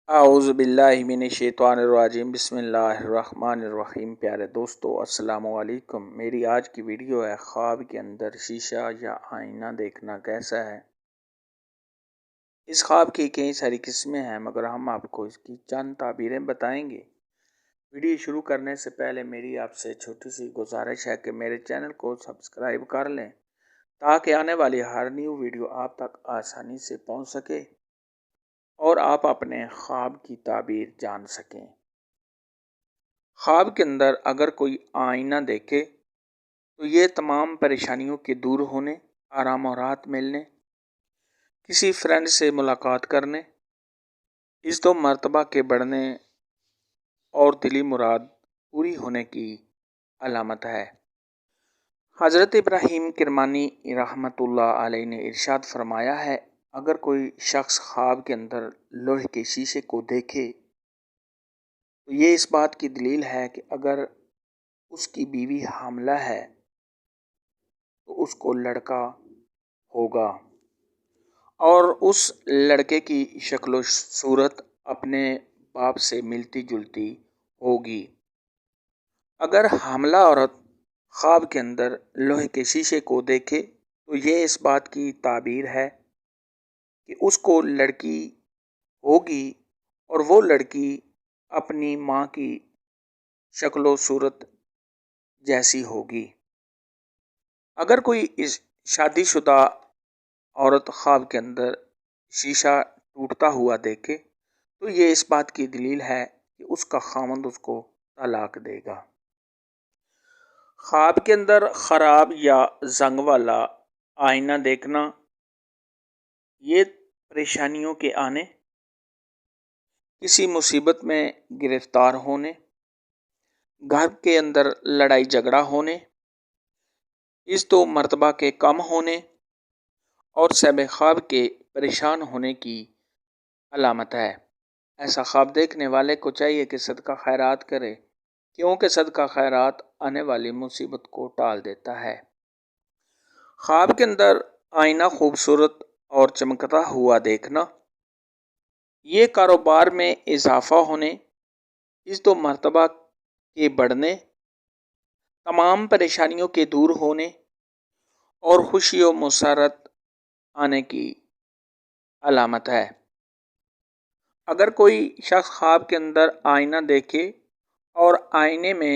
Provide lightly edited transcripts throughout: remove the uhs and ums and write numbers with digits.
اعوذ باللہ من الشیطان الرجیم بسم اللہ الرحمن الرحیم۔ پیارے دوستو السلام علیکم۔ میری آج کی ویڈیو ہے خواب کے اندر شیشہ یا آئینہ دیکھنا کیسا ہے۔ اس خواب کی کئی ساری قسمیں ہیں مگر ہم آپ کو اس کی چند تعبیریں بتائیں گے۔ ویڈیو شروع کرنے سے پہلے میری آپ سے چھوٹی سی گزارش ہے کہ میرے چینل کو سبسکرائب کر لیں تاکہ آنے والی ہر نیو ویڈیو آپ تک آسانی سے پہنچ سکے اور آپ اپنے خواب کی تعبیر جان سکیں۔ خواب کے اندر اگر کوئی آئینہ دیکھے تو یہ تمام پریشانیوں کے دور ہونے، آرام و راحت ملنے، کسی فرینڈ سے ملاقات کرنے، عزت و مرتبہ کے بڑھنے اور دلی مراد پوری ہونے کی علامت ہے۔ حضرت ابراہیم کرمانی رحمۃ اللہ علیہ نے ارشاد فرمایا ہے، اگر کوئی شخص خواب کے اندر لوہے کے شیشے کو دیکھے تو یہ اس بات کی دلیل ہے کہ اگر اس کی بیوی حاملہ ہے تو اس کو لڑکا ہوگا اور اس لڑکے کی شکل و صورت اپنے باپ سے ملتی جلتی ہوگی۔ اگر حاملہ عورت خواب کے اندر لوہے کے شیشے کو دیکھے تو یہ اس بات کی تعبیر ہے کہ اس کو لڑکی ہوگی اور وہ لڑکی اپنی ماں کی شکل و صورت جیسی ہوگی۔ اگر کوئی شادی شدہ عورت خواب کے اندر شیشہ ٹوٹتا ہوا دیکھے تو یہ اس بات کی دلیل ہے کہ اس کا خاوند اس کو طلاق دے گا۔ خواب کے اندر خراب یا زنگ والا آئینہ دیکھنا یہ پریشانیوں کے آنے، کسی مصیبت میں گرفتار ہونے، گھر کے اندر لڑائی جھگڑا ہونے، عزت و مرتبہ کے کم ہونے اور صاحب خواب کے پریشان ہونے کی علامت ہے۔ ایسا خواب دیکھنے والے کو چاہیے کہ صدقہ خیرات کرے کیونکہ صدقہ خیرات آنے والی مصیبت کو ٹال دیتا ہے۔ خواب کے اندر آئینہ خوبصورت اور چمکتا ہوا دیکھنا یہ کاروبار میں اضافہ ہونے، عزت و مرتبہ کے بڑھنے، تمام پریشانیوں کے دور ہونے اور خوشی و مسرت آنے کی علامت ہے۔ اگر کوئی شخص خواب کے اندر آئینہ دیکھے اور آئینے میں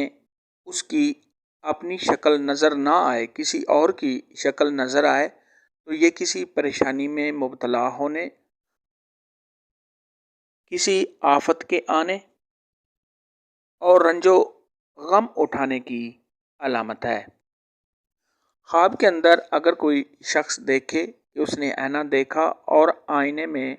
اس کی اپنی شکل نظر نہ آئے، کسی اور کی شکل نظر آئے تو یہ کسی پریشانی میں مبتلا ہونے، کسی آفت کے آنے اور رنج و غم اٹھانے کی علامت ہے۔ خواب کے اندر اگر کوئی شخص دیکھے کہ اس نے آئینہ دیکھا اور آئینے میں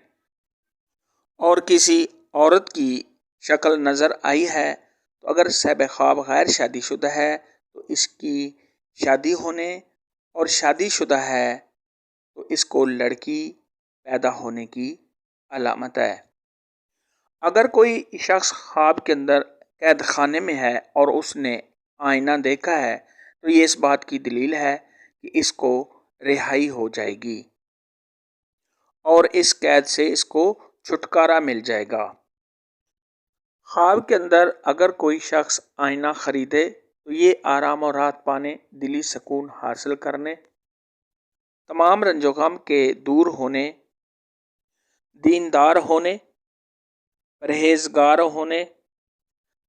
اور کسی عورت کی شکل نظر آئی ہے تو اگر صاحب خواب غیر شادی شدہ ہے تو اس کی شادی ہونے اور شادی شدہ ہے تو اس کو لڑکی پیدا ہونے کی علامت ہے۔ اگر کوئی شخص خواب کے اندر قید خانے میں ہے اور اس نے آئینہ دیکھا ہے تو یہ اس بات کی دلیل ہے کہ اس کو رہائی ہو جائے گی اور اس قید سے اس کو چھٹکارا مل جائے گا۔ خواب کے اندر اگر کوئی شخص آئینہ خریدے تو یہ آرام و راحت پانے، دلی سکون حاصل کرنے، تمام رنج و غم کے دور ہونے، دیندار ہونے، پرہیزگار ہونے،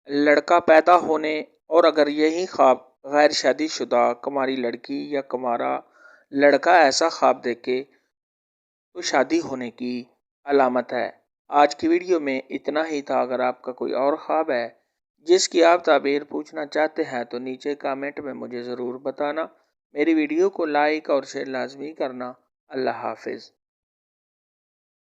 لڑکا پیدا ہونے اور اگر یہی خواب غیر شادی شدہ کماری لڑکی یا کمارا لڑکا ایسا خواب دیکھے تو شادی ہونے کی علامت ہے۔ آج کی ویڈیو میں اتنا ہی تھا۔ اگر آپ کا کوئی اور خواب ہے جس کی آپ تعبیر پوچھنا چاہتے ہیں تو نیچے کامنٹ میں مجھے ضرور بتانا۔ میری ویڈیو کو لائک اور شیئر لازمی کرنا۔ اللہ حافظ۔